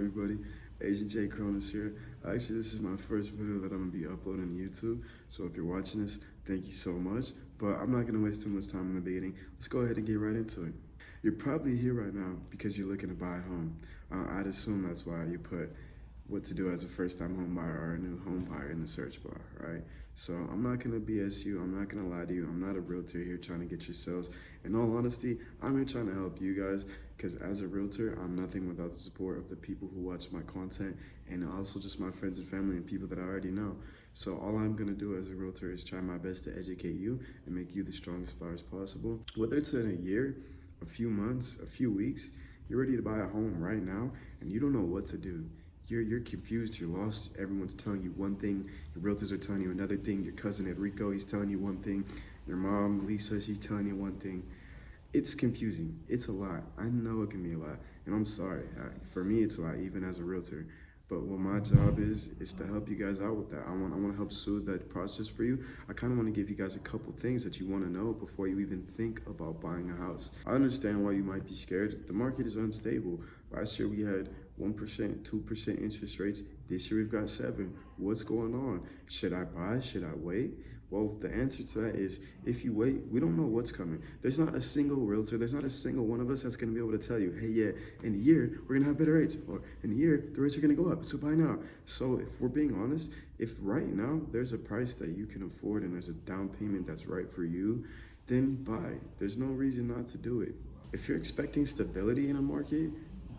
everybody? Agent J Cronus here. Actually, this is my first video that I'm gonna be uploading to YouTube. So if you're watching this, thank you so much. But I'm not gonna waste too much time in the beginning. Let's go ahead and get right into it. You're probably here right now because you're looking to buy a home. I'd assume that's why you put what to do as a first-time home buyer or a new home buyer in the search bar, right? So I'm not gonna BS you, I'm not gonna lie to you, I'm not a realtor here trying to get your sales. In all honesty, I'm here trying to help you guys because as a realtor, I'm nothing without the support of the people who watch my content and also just my friends and family and people that I already know. So all I'm gonna do as a realtor is try my best to educate you and make you the strongest buyers possible. Whether it's in a year, a few months, a few weeks, you're ready to buy a home right now and you don't know what to do. You're confused, you're lost, everyone's telling you one thing, your realtors are telling you another thing, your cousin Enrico, he's telling you one thing, your mom, Lisa, she's telling you one thing. It's confusing, it's a lot. I know it can be a lot, and I'm sorry. For me, it's a lot, even as a realtor. But what my job is to help you guys out with that. I want to help soothe that process for you. I kind of want to give you guys a couple things that you want to know before you even think about buying a house. I understand why you might be scared. The market is unstable. Last year we had 1%, 2% interest rates. This year we've got 7%. What's going on? Should I buy? Should I wait? Well, the answer to that is if you wait, we don't know what's coming. There's not a single realtor, there's not a single one of us that's gonna be able to tell you, hey, yeah, in a year, we're gonna have better rates, or in a year, the rates are gonna go up, so buy now. So if we're being honest, if right now there's a price that you can afford and there's a down payment that's right for you, then buy. There's no reason not to do it. If you're expecting stability in a market,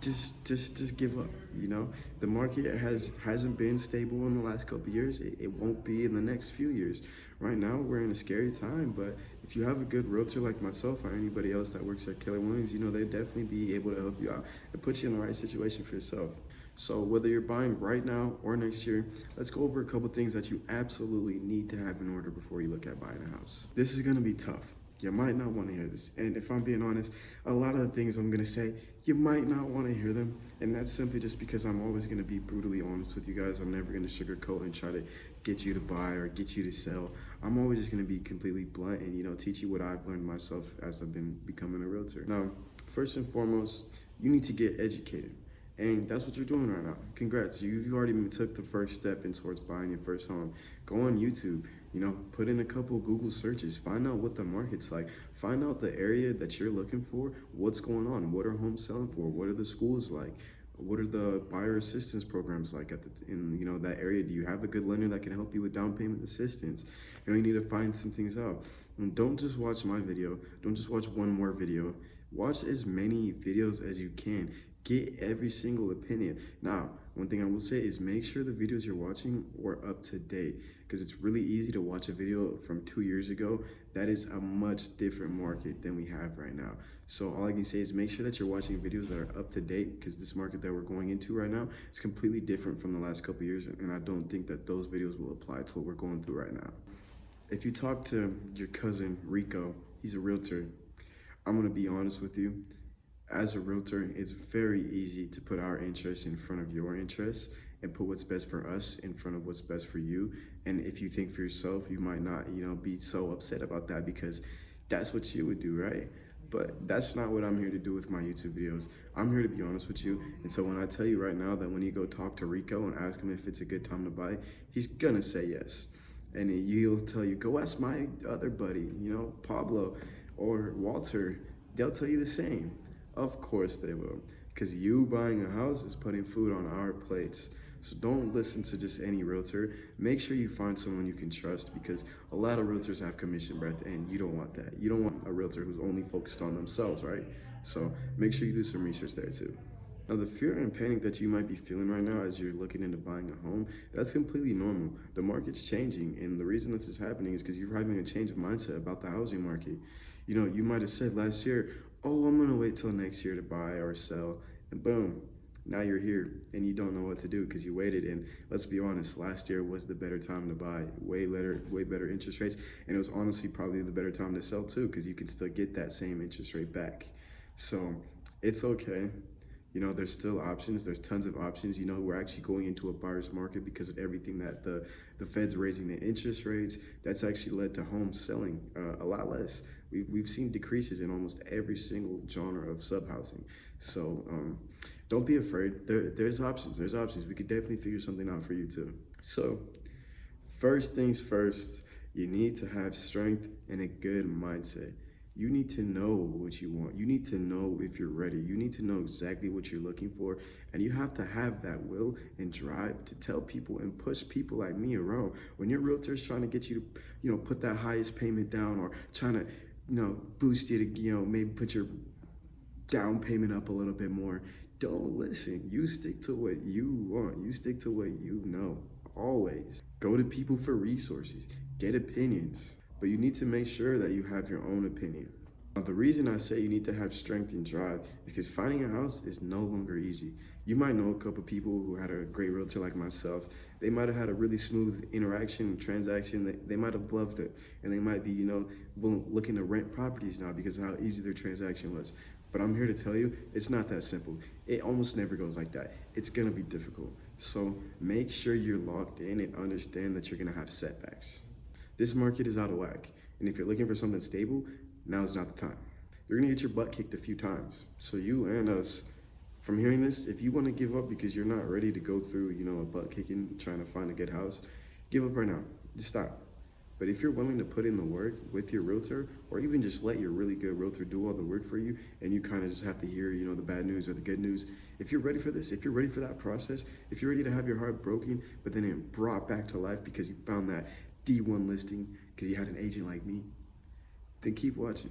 just give up. You know, the market hasn't been stable in the last couple of years. It won't be in the next few years. Right now we're in a scary time, but if you have a good realtor like myself or anybody else that works at Keller Williams, you know, they'd definitely be able to help you out and put you in the right situation for yourself. So whether you're buying right now or next year, let's go over a couple things that you absolutely need to have in order before you look at buying a house. This is gonna be tough. You might not want to hear this. And if I'm being honest, a lot of the things I'm going to say, you might not want to hear them. And that's simply just because I'm always going to be brutally honest with you guys. I'm never going to sugarcoat and try to get you to buy or get you to sell. I'm always just going to be completely blunt and, you know, teach you what I've learned myself as I've been becoming a realtor. Now, first and foremost, you need to get educated. And that's what you're doing right now. Congrats, you've already took the first step in towards buying your first home. Go on YouTube, you know, put in a couple Google searches, find out what the market's like, find out the area that you're looking for, what's going on, what are homes selling for, what are the schools like, what are the buyer assistance programs like in you know that area? Do you have a good lender that can help you with down payment assistance? You know, you need to find some things out. And don't just watch my video, don't just watch one more video. Watch as many videos as you can. Get every single opinion. Now, one thing I will say is make sure the videos you're watching are up to date because it's really easy to watch a video from 2 years ago. That is a much different market than we have right now. So all I can say is make sure that you're watching videos that are up to date because this market that we're going into right now is completely different from the last couple of years, and I don't think that those videos will apply to what we're going through right now. If you talk to your cousin Rico, he's a realtor, I'm gonna be honest with you. As a realtor, it's very easy to put our interests in front of your interests and put what's best for us in front of what's best for you. And if you think for yourself, you might not, you know, be so upset about that because that's what you would do, right? But that's not what I'm here to do with my YouTube videos. I'm here to be honest with you. And so when I tell you right now that when you go talk to Rico and ask him if it's a good time to buy, he's gonna say yes. And he'll tell you, go ask my other buddy, you know, Pablo or Walter. They'll tell you the same. Of course they will, because you buying a house is putting food on our plates. So don't listen to just any realtor. Make sure you find someone you can trust because a lot of realtors have commission breath and you don't want that. You don't want a realtor who's only focused on themselves, right? So make sure you do some research there too. Now, the fear and panic that you might be feeling right now as you're looking into buying a home, that's completely normal. The market's changing, and the reason this is happening is because you're having a change of mindset about the housing market. You know, you might have said last year, oh, I'm gonna wait till next year to buy or sell, and boom, now you're here and you don't know what to do because you waited. And let's be honest, last year was the better time to buy, way better interest rates, and it was honestly probably the better time to sell too because you could still get that same interest rate back. So it's okay. You know, there's still options. There's tons of options. You know, we're actually going into a buyer's market because of everything that the Fed's raising the interest rates. That's actually led to homes selling a lot less. We've seen decreases in almost every single genre of sub housing. So Don't be afraid. There's options. There's options. We could definitely figure something out for you too. So, first things first, you need to have strength and a good mindset. You need to know what you want. You need to know if you're ready. You need to know exactly what you're looking for. And you have to have that will and drive to tell people and push people like me around. When your realtor is trying to get you to, put that highest payment down, or trying to, boost you to, maybe put your down payment up a little bit more, don't listen. You stick to what you want. You stick to what you know. Always. Go to people for resources. Get opinions. But you need to make sure that you have your own opinion. Now, the reason I say you need to have strength and drive is because finding a house is no longer easy. You might know a couple people who had a great realtor like myself. They might have had a really smooth interaction and transaction. They might have loved it. And they might be, looking to rent properties now because of how easy their transaction was. But I'm here to tell you, it's not that simple. It almost never goes like that. It's gonna be difficult. So make sure you're locked in and understand that you're gonna have setbacks. This market is out of whack, and if you're looking for something stable, now's not the time. You're gonna get your butt kicked a few times. So you and us, from hearing this, if you wanna give up because you're not ready to go through, a butt kicking, trying to find a good house, give up right now, just stop. But if you're willing to put in the work with your realtor, or even just let your really good realtor do all the work for you, and you kind of just have to hear, the bad news or the good news, if you're ready for this, if you're ready for that process, if you're ready to have your heart broken, but then it brought back to life because you found that D1 listing because you had an agent like me, then keep watching.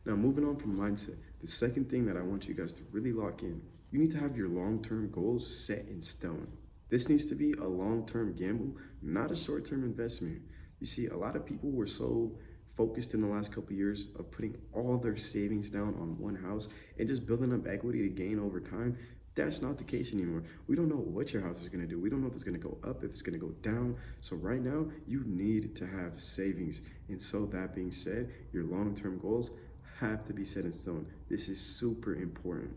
Now, moving on from mindset, the second thing that I want you guys to really lock in, you need to have your long-term goals set in stone. This needs to be a long-term gamble, not a short-term investment. You see, a lot of people were so focused in the last couple of years of putting all their savings down on one house and just building up equity to gain over time. That's not the case anymore. We don't know what your house is gonna do. We don't know if it's gonna go up, if it's gonna go down. So right now, you need to have savings. And so that being said, your long-term goals have to be set in stone. This is super important.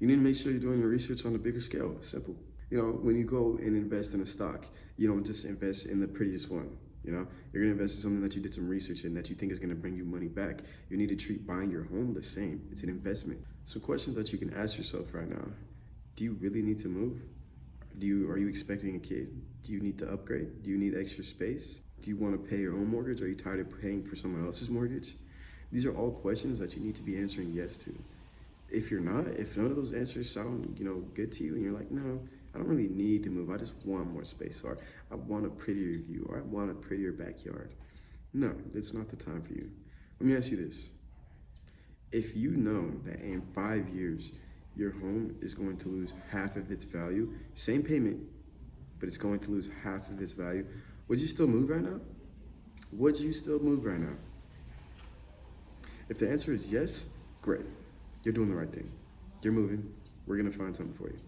You need to make sure you're doing your research on a bigger scale. Simple. When you go and invest in a stock, you don't just invest in the prettiest one. You're gonna invest in something that you did some research in, that you think is gonna bring you money back. You need to treat buying your home the same. It's an investment. Some questions that you can ask yourself right now. Do you really need to move? Are you expecting a kid? Do you need to upgrade? Do you need extra space? Do you want to pay your own mortgage? Are you tired of paying for someone else's mortgage? These are all questions that you need to be answering yes to. If you're not, if none of those answers sound, good to you, and you're like, no, I don't really need to move. I just want more space, or I want a prettier view, or I want a prettier backyard. No, it's not the time for you. Let me ask you this. If you know that in 5 years, your home is going to lose half of its value, same payment, but it's going to lose half of its value, would you still move right now? Would you still move right now? If the answer is yes, great. You're doing the right thing. You're moving. We're gonna find something for you.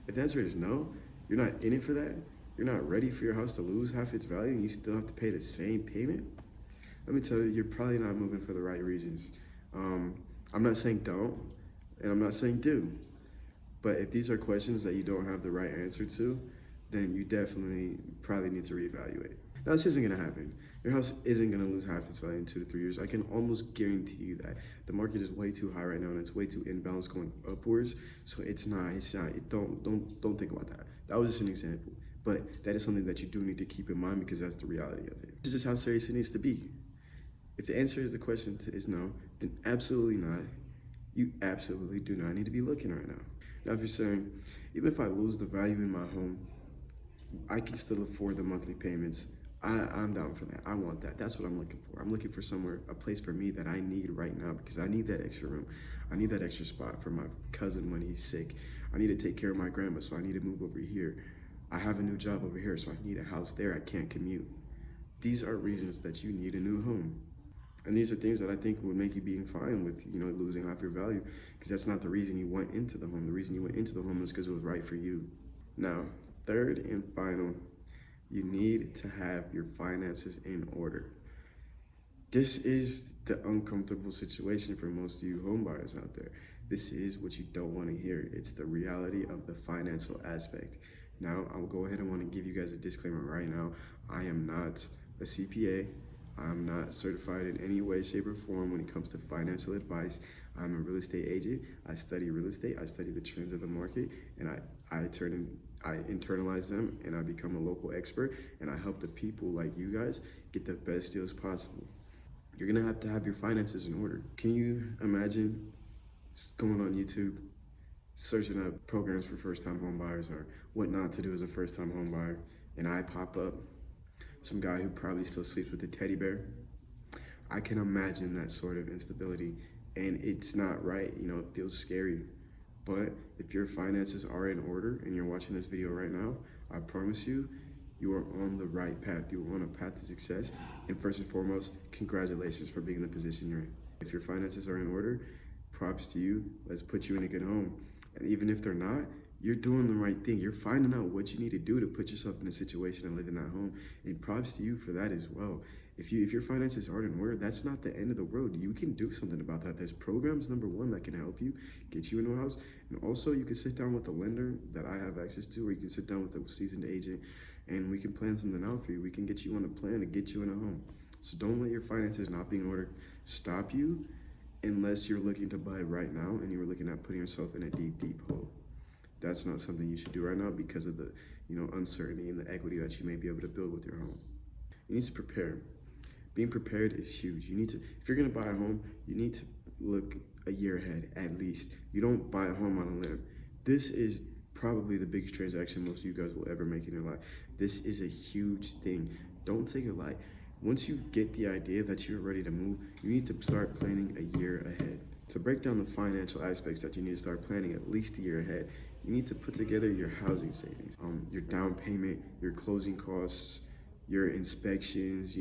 If the answer is no, you're not in it for that, you're not ready for your house to lose half its value and you still have to pay the same payment, let me tell you, you're probably not moving for the right reasons. I'm not saying don't, and I'm not saying do. But if these are questions that you don't have the right answer to, then you definitely probably need to reevaluate. Now, this isn't gonna happen. Your house isn't gonna lose half its value in 2 to 3 years. I can almost guarantee you that. The market is way too high right now, and it's way too imbalanced going upwards. So it's not. Don't think about that. That was just an example. But that is something that you do need to keep in mind because that's the reality of it. This is just how serious it needs to be. If the answer is the question is no, then absolutely not. You absolutely do not need to be looking right now. Now, if you're saying, even if I lose the value in my home, I can still afford the monthly payments, I'm down for that. I want that. That's what I'm looking for. I'm looking for somewhere, a place for me that I need right now because I need that extra room. I need that extra spot for my cousin when he's sick. I need to take care of my grandma, so I need to move over here. I have a new job over here, so I need a house there. I can't commute. These are reasons that you need a new home. And these are things that I think would make you being fine with, losing half your value, because that's not the reason you went into the home. The reason you went into the home is because it was right for you. Now, third and final, you need to have your finances in order. This is the uncomfortable situation for most of you home buyers out there. This is what you don't want to hear. It's the reality of the financial aspect. Now, I'll go ahead and want to give you guys a disclaimer right now. I am not a CPA. I'm not certified in any way, shape, or form when it comes to financial advice. I'm a real estate agent. I study real estate. I study the trends of the market, and I internalize them, and I become a local expert, and I help the people like you guys get the best deals possible. You're gonna have your finances in order. Can you imagine going on YouTube, searching up programs for first-time home buyers or what not to do as a first-time home buyer, and I pop up, some guy who probably still sleeps with a teddy bear? I can imagine that sort of instability, and it's not right. It feels scary. But if your finances are in order and you're watching this video right now, I promise you, you are on the right path. You are on a path to success. And first and foremost, congratulations for being in the position you're in. If your finances are in order, props to you. Let's put you in a good home. And even if they're not, you're doing the right thing. You're finding out what you need to do to put yourself in a situation and live in that home. And props to you for that as well. If your finances aren't in order, that's not the end of the world. You can do something about that. There's programs, number one, that can help you get you into a house. And also, you can sit down with the lender that I have access to, or you can sit down with a seasoned agent, and we can plan something out for you. We can get you on a plan to get you in a home. So don't let your finances not being in order stop you, unless you're looking to buy right now and you're looking at putting yourself in a deep, deep hole. That's not something you should do right now because of the uncertainty and the equity that you may be able to build with your home. You need to prepare. Being prepared is huge. If you're gonna buy a home, you need to look a year ahead at least. You don't buy a home on a limb. This is probably the biggest transaction most of you guys will ever make in your life. This is a huge thing. Don't take it light. Once you get the idea that you're ready to move, you need to start planning a year ahead. To break down the financial aspects that you need to start planning at least a year ahead, you need to put together your housing savings, your down payment, your closing costs, your inspections,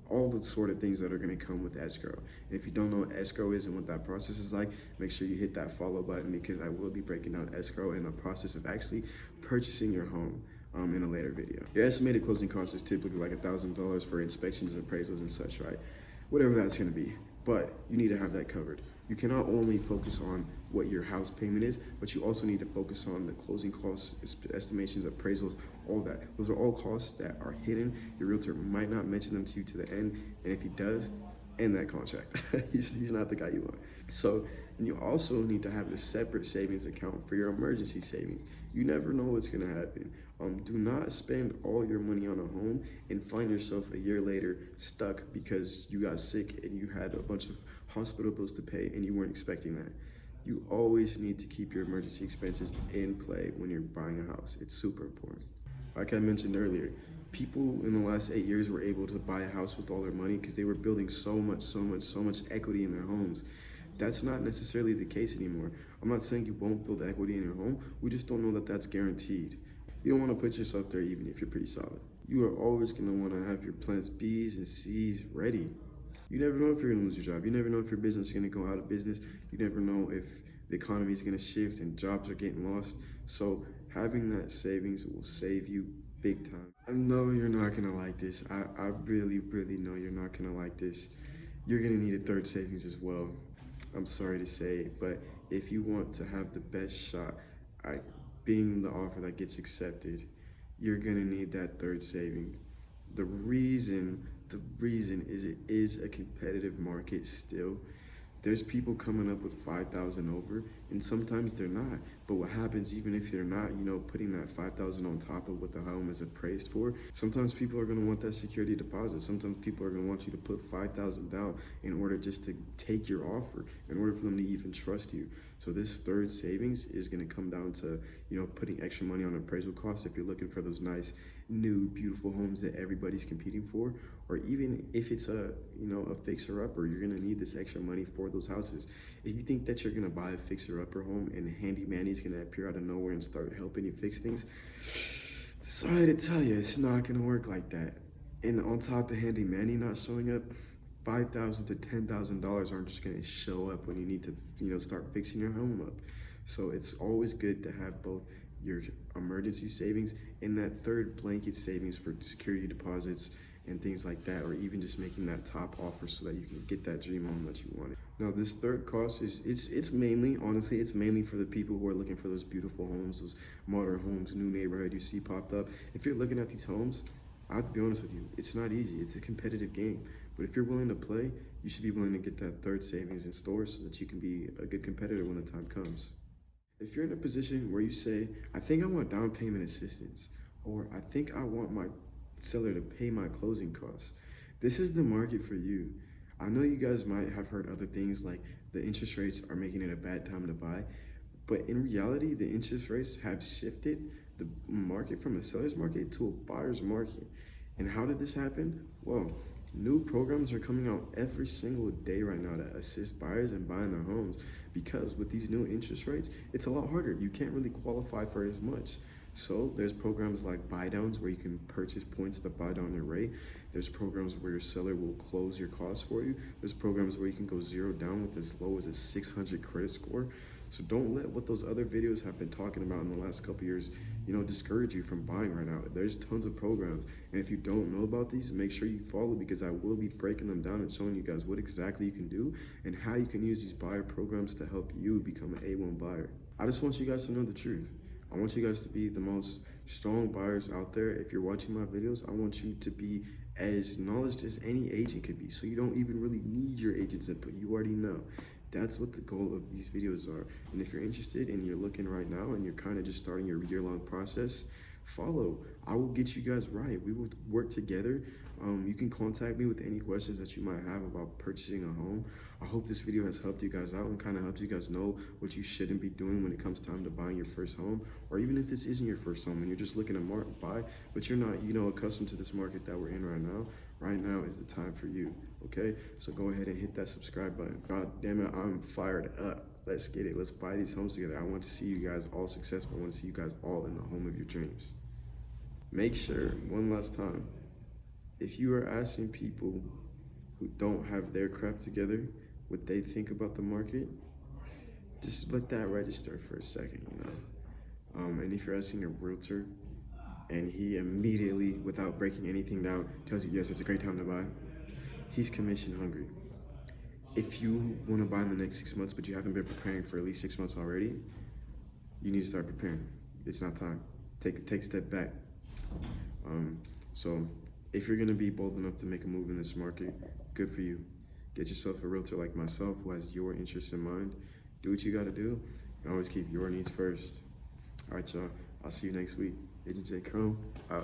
all the sort of things that are going to come with escrow. And if you don't know what escrow is and what that process is like, make sure you hit that follow button because I will be breaking down escrow and the process of actually purchasing your home in a later video. Your estimated closing cost is typically like $1,000 for inspections, appraisals, and such, right? Whatever that's going to be. But you need to have that covered. You cannot only focus on what your house payment is, but you also need to focus on the closing costs, estimations, appraisals, all that. Those are all costs that are hidden. Your realtor might not mention them to you to the end, and if he does, end that contract. he's not the guy you want. So, and you also need to have a separate savings account for your emergency savings. You never know what's gonna happen. Do not spend all your money on a home and find yourself a year later stuck because you got sick and you had a bunch of hospital bills to pay and you weren't expecting that. You always need to keep your emergency expenses in play when you're buying a house. It's super important. Like I mentioned earlier, people in the last 8 years were able to buy a house with all their money because they were building so much equity in their homes. That's not necessarily the case anymore. I'm not saying you won't build equity in your home. We just don't know that that's guaranteed. You don't want to put yourself there even if you're pretty solid. You are always going to want to have your plans B's and C's ready. You never know if you're going to lose your job. You never know if your business is going to go out of business. You never know if the economy is going to shift and jobs are getting lost. So having that savings will save you big time. I know you're not going to like this. I really, really know you're not going to like this. You're going to need a third savings as well. I'm sorry to say it, but if you want to have the best shot at being the offer that gets accepted, you're going to need that third saving. The reason is it is a competitive market still. There's people coming up with 5,000 over, and sometimes they're not. But what happens, even if they're not, putting that 5,000 on top of what the home is appraised for, sometimes people are going to want that security deposit. Sometimes people are going to want you to put 5,000 down in order just to take your offer, in order for them to even trust you. So this third savings is going to come down to, putting extra money on appraisal costs if you're looking for those nice, new, beautiful homes that everybody's competing for, or even if it's a fixer-upper, you're going to need this extra money for those houses. If you think that you're going to buy a fixer-upper home and Handy Manny's going to appear out of nowhere and start helping you fix things, sorry to tell you, it's not going to work like that. And on top of Handy Manny not showing up, $5,000 to $10,000 aren't just going to show up when you need to, start fixing your home up. So it's always good to have both your emergency savings and that third blanket savings for security deposits and things like that, or even just making that top offer so that you can get that dream home that you wanted. Now, this third cost it's mainly for the people who are looking for those beautiful homes, those modern homes, new neighborhood you see popped up. If you're looking at these homes, I have to be honest with you, it's not easy. It's a competitive game, But if you're willing to play, you should be willing to get that third savings in store so that you can be a good competitor when the time comes. If you're in a position where you say, I think I want down payment assistance, or I think I want my seller to pay my closing costs, this is the market for you. I know you guys might have heard other things like the interest rates are making it a bad time to buy, but in reality, the interest rates have shifted the market from a seller's market to a buyer's market. And how did this happen? Well, new programs are coming out every single day right now to assist buyers in buying their homes, because with these new interest rates, it's a lot harder. You can't really qualify for as much. So there's programs like buy downs where you can purchase points to buy down your rate. There's programs where your seller will close your costs for you. There's programs where you can go zero down with as low as a 600 credit score. So don't let what those other videos have been talking about in the last couple years, discourage you from buying right now. There's tons of programs. And if you don't know about these, make sure you follow, because I will be breaking them down and showing you guys what exactly you can do and how you can use these buyer programs to help you become an A1 buyer. I just want you guys to know the truth. I want you guys to be the most strong buyers out there. If you're watching my videos, I want you to be as knowledgeable as any agent could be, so you don't even really need your agent's input. You already know. That's what the goal of these videos are. And if you're interested and you're looking right now and you're kind of just starting your year-long process, follow. I will get you guys right. We will work together. You can contact me with any questions that you might have about purchasing a home. I hope this video has helped you guys out and kind of helped you guys know what you shouldn't be doing when it comes time to buying your first home, or even if this isn't your first home and you're just looking to buy, but you're not, accustomed to this market that we're in right now. Right now is the time for you, okay? So go ahead and hit that subscribe button. God damn it, I'm fired up. Let's get it. Let's buy these homes together. I want to see you guys all successful. I want to see you guys all in the home of your dreams. Make sure, one last time, if you are asking people who don't have their crap together what they think about the market, just let that register for a second, and if you're asking a realtor and he immediately, without breaking anything down, tells you, yes, it's a great time to buy, he's commission hungry. If you want to buy in the next 6 months, but you haven't been preparing for at least 6 months already, you need to start preparing. It's not time. Take a step back. So if you're gonna be bold enough to make a move in this market, good for you. Get yourself a realtor like myself who has your interests in mind. Do what you gotta do, and always keep your needs first. All right, y'all. I'll see you next week. Agent J Chrome out.